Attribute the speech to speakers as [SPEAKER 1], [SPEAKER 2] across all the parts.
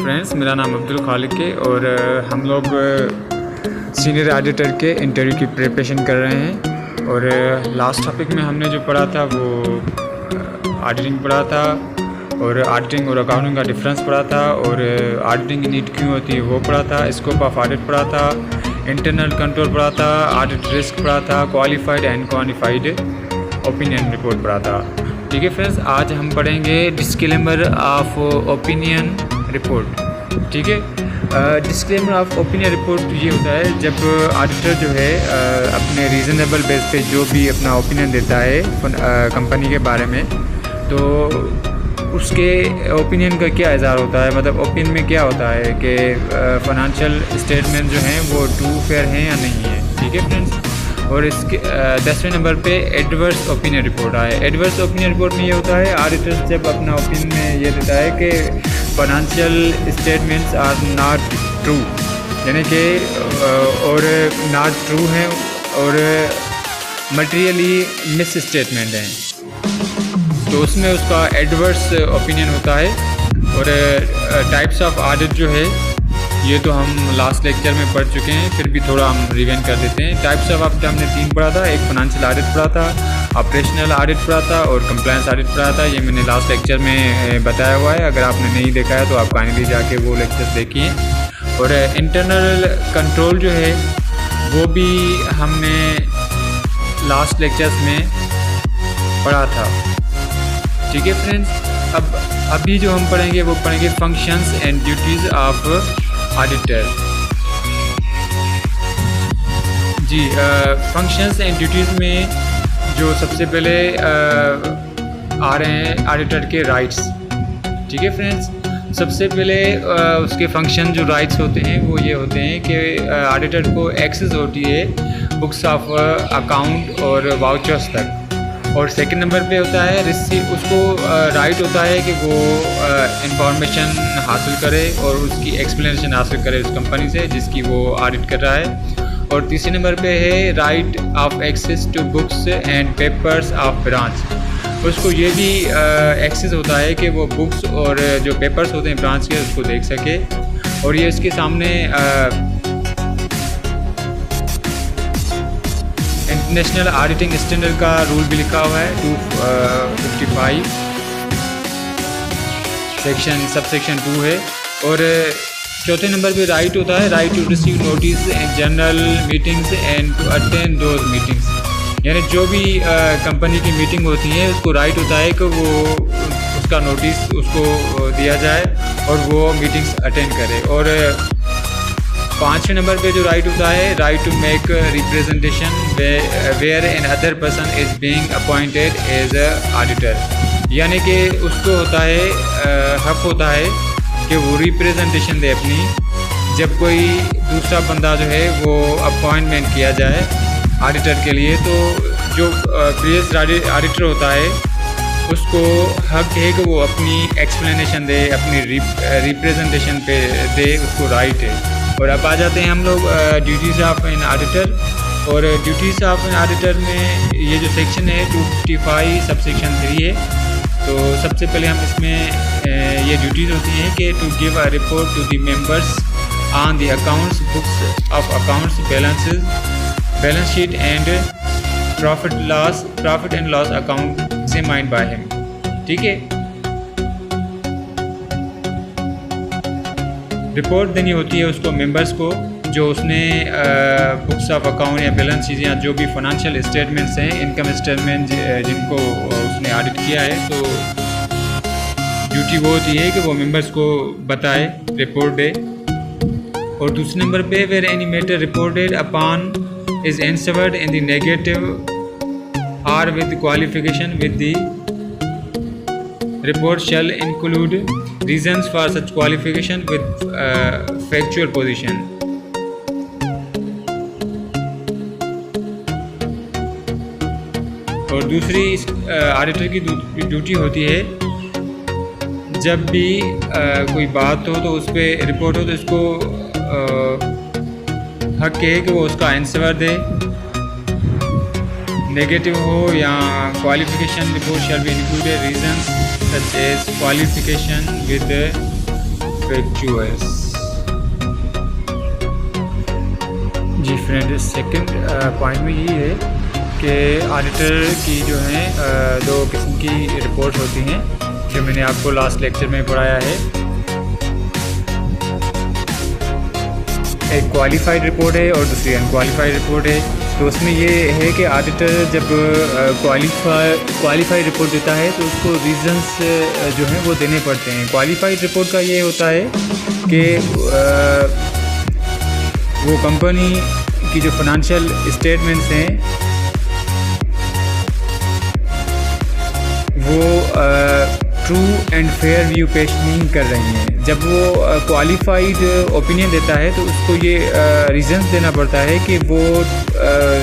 [SPEAKER 1] Friends, मेरा नाम अब्दुल खालिक है और हम लोग सीनियर ऑडिटर के इंटरव्यू की प्रिपरेशन कर रहे हैं। और लास्ट टॉपिक में हमने जो पढ़ा था वो ऑडिटिंग पढ़ा था और ऑडिटिंग और अकाउंटिंग का डिफरेंस पढ़ा था और ऑडिटिंग नीड क्यों होती है वो पढ़ा था, स्कोप ऑफ ऑडिट पढ़ा था, इंटरनल कंट्रोल पढ़ा था, ऑडिट रिस्क पढ़ा था, qualified and quantified opinion report पढ़ा था। ठीक है फ्रेंड्स, आज हम पढ़ेंगे डिस्क्लेमर ऑफ ओपिनियन रिपोर्ट। ठीक है, डिस्क्लेमर ऑफ ओपिनियन रिपोर्ट ये होता है जब ऑडिटर जो है अपने रीज़नेबल बेस पे जो भी अपना ओपिनियन देता है कंपनी के बारे में, तो उसके ओपिनियन का क्या इज़हार होता है, मतलब ओपिनियन में क्या होता है कि फाइनेंशियल स्टेटमेंट जो हैं वो ट्रू फेयर हैं या नहीं है। ठीक है फ्रेंड्स, और इसके 10वें नंबर पे एडवर्स ओपिनियन रिपोर्ट आए। एडवर्स ओपिनियन रिपोर्ट में ये होता है ऑडिटर जब अपना ओपिनियन में ये देता है कि financial statements are not true, यानी कि और नॉट ट्रू हैं और मटेरियली मिस स्टेटमेंट हैं, तो उसमें उसका एडवर्स ओपिनियन होता है। और टाइप्स ऑफ ऑडिट जो है ये तो हम लास्ट लेक्चर में पढ़ चुके हैं, फिर भी थोड़ा हम रिवीजन कर देते हैं। टाइप्स ऑफ ऑडिट हमने 3 पढ़ा था, एक फाइनेंशियल ऑडिट पढ़ा था, ऑपरेशनल ऑडिट पढ़ा था और कंप्लायंस ऑडिट पढ़ा था। ये मैंने लास्ट लेक्चर में बताया हुआ है, अगर आपने नहीं देखा है तो आप काइंडली जाके वो लेक्चर्स देखिए। और इंटरनल कंट्रोल जो है वो भी हमने लास्ट लेक्चर्स में पढ़ा था। ठीक है फ्रेंड्स, अब अभी जो हम पढ़ेंगे वो पढ़ेंगे functions and duties of auditor. जी, फंक्शंस एंड ड्यूटीज़ में जो सबसे पहले आ रहे हैं ऑडिटर के राइट्स। ठीक है फ्रेंड्स, सबसे पहले उसके फंक्शन जो राइट्स होते हैं वो ये होते हैं कि ऑडिटर को एक्सेस होती है बुक्स ऑफ अकाउंट और वाउचर्स तक। और सेकंड नंबर पे होता है रिसीव, उसको राइट होता है कि वो इंफॉर्मेशन हासिल करे और उसकी एक्सप्लेनेशन हासिल करे उस कंपनी से जिसकी वो ऑडिट कर रहा है। और तीसरे नंबर पे है right of access to books and papers of branch. उसको ये भी एक्सेस होता है कि वो बुक्स और जो पेपर्स होते हैं ब्रांच के उसको देख सके। और ये इसके सामने इंटरनेशनल ऑडिटिंग स्टैंडर्ड का रूल भी लिखा हुआ है 255 सेक्शन सबसेक्शन 2 है। और चौथे नंबर पे राइट होता है right to receive notice and general meetings and to attend those meetings, यानी जो भी कंपनी की मीटिंग होती है उसको राइट होता है कि वो उसका नोटिस उसको दिया जाए और वो मीटिंग्स अटेंड करे। और 5वें नंबर पे जो राइट होता है right to make representation where another person is being appointed as a auditor, यानी कि उसको होता है हक होता है कि वो रिप्रेजेंटेशन दे अपनी, जब कोई दूसरा बंदा जो है वो अपॉइंटमेंट किया जाए ऑडिटर के लिए, तो जो प्रीवियस ऑडिटर होता है उसको हक है कि वो अपनी एक्सप्लेनेशन दे, अपनी रिप्रेजेंटेशन पे दे, उसको राइट है। और अब आ जाते हैं हम लोग ड्यूटीज़ ऑफ एन ऑडिटर। और ड्यूटीज़ ऑफ एन ऑडिटर में ये जो सेक्शन है 255 सबसेक्शन 3 है। तो सबसे पहले हम इसमें ये ड्यूटीज़ होती हैं कि to give a report to the members on the accounts, books of accounts, balance sheet and profit and loss account examined by him. ठीक है, रिपोर्ट देनी होती है उसको मेंबर्स को जो उसने बुक्स ऑफ अकाउंट या बैलेंस शीट या जो भी फाइनेंशियल स्टेटमेंट्स हैं, इनकम स्टेटमेंट जिनको उसने ऑडिट किया है, तो ड्यूटी वो होती है कि वो मेंबर्स को बताए, रिपोर्ट दे। और दूसरे नंबर पे where any matter reported upon is answered in the negative or with qualification with the report shall include reasons for such qualification with factual position। और दूसरी ऑडिटर की ड्यूटी होती है जब भी कोई बात हो तो उस पर रिपोर्ट हो तो इसको हक है कि वो उसका आंसर दे, नेगेटिव हो या qualification report shall be included reasons such as qualification with फेक चूअर्स। जी फ्रेंड, सेकंड पॉइंट में यही है कि ऑडिटर की जो है दो किस्म की रिपोर्ट होती हैं, जो मैंने आपको लास्ट लेक्चर में पढ़ाया है। एक क्वालिफाइड रिपोर्ट है और दूसरी अनक्वालिफाइड रिपोर्ट है। तो उसमें ये है कि ऑडिटर जब क्वालिफाइड रिपोर्ट देता है तो उसको रीज़न्स जो हैं वो देने पड़ते हैं। क्वालिफाइड रिपोर्ट का ये होता है कि वो कंपनी की जो फाइनेंशियल स्टेटमेंट्स हैं वो ट्रू एंड फेयर व्यू पेश नहीं कर रही हैं। जब वो क्वालिफाइड ओपिनियन देता है तो उसको ये रीज़न्स देना पड़ता है कि वो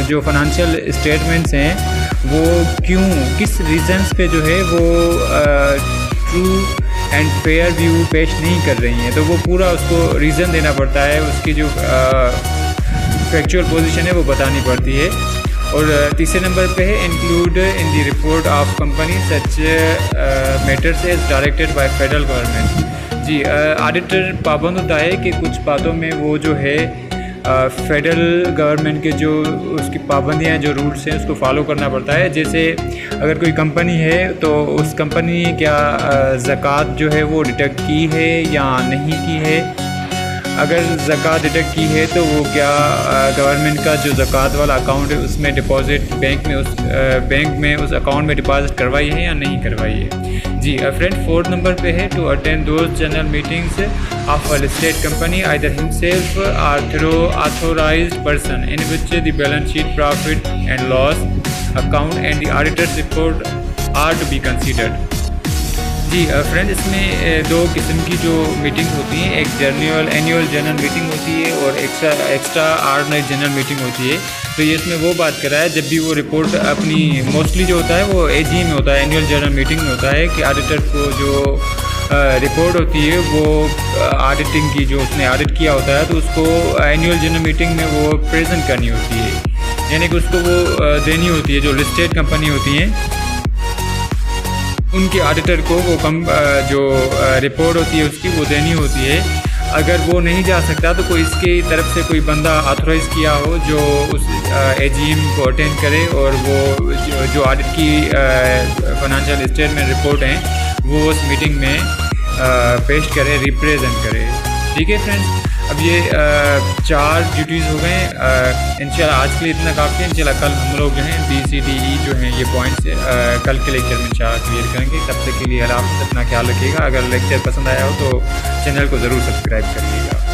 [SPEAKER 1] जो फाइनेंशियल स्टेटमेंट्स हैं वो क्यों, किस रीज़न्स पे जो है वो ट्रू एंड फेयर व्यू पेश नहीं कर रही हैं। तो वो पूरा उसको रीज़न देना पड़ता है, उसकी जो फैक्चुअल पोजीशन है वो बतानी पड़ती है। और तीसरे नंबर पे है include in the report of company such matters as directed by federal government. जी, ऑडिटर पाबंद होता है कि कुछ बातों में वो जो है फेडरल गवर्नमेंट के जो उसकी पाबंदियाँ, जो रूल्स हैं उसको फॉलो करना पड़ता है। जैसे अगर कोई कंपनी है तो उस कंपनी ने क्या ज़कात जो है वो डिडक्ट की है या नहीं की है। अगर ज़कात डिडक्ट की है तो वो क्या गवर्नमेंट का जो ज़कात वाला अकाउंट है उसमें डिपॉज़िट बैंक में उस अकाउंट में डिपॉज़िट करवाई है या नहीं करवाई है। जी फ्रेंड, फोर्थ नंबर पे है to attend those general meetings of a listed company either himself or through authorised person in which the balance sheet, profit and loss account and the auditors report are to be considered. जी friend, इसमें दो किस्म की जो meeting होती हैं, एक annual general meeting होती है और एक्स्ट्रा ऑर्डिनरी जनरल मीटिंग होती है। तो ये इसमें वो बात कर रहा है जब भी वो रिपोर्ट अपनी मोस्टली जो होता है वो एजी में होता है, एनुअल जनरल मीटिंग में होता है कि ऑडिटर को जो रिपोर्ट होती है वो ऑडिटिंग की जो उसने ऑडिट किया होता है तो उसको एनुअल जनरल मीटिंग में वो प्रेजेंट करनी होती है, यानी कि उसको वो देनी होती है। जो लिस्टेड कंपनी होती हैं उनके ऑडिटर को वो जो रिपोर्ट होती है उसकी वो देनी होती है। अगर वो नहीं जा सकता तो कोई इसकी तरफ से कोई बंदा ऑथराइज़ किया हो जो उस एजीएम को अटेंड करे और वो जो ऑडिट की फाइनेंशियल स्टेटमेंट रिपोर्ट हैं वो उस मीटिंग में पेश करे, रिप्रेजेंट करे। ठीक है फ्रेंड्स, अब ये 4 ड्यूटीज़ हो गए। इंशाल्लाह आज के लिए इतना काफ़ी है। इंशाल्लाह कल हम लोग जो हैं BCDE जो हैं ये पॉइंट्स कल के लेक्चर में इंशाल्लाह क्लियर करेंगे। तब तक के लिए आप अपना ख्याल रखिएगा। अगर लेक्चर पसंद आया हो तो चैनल को ज़रूर सब्सक्राइब करिएगा।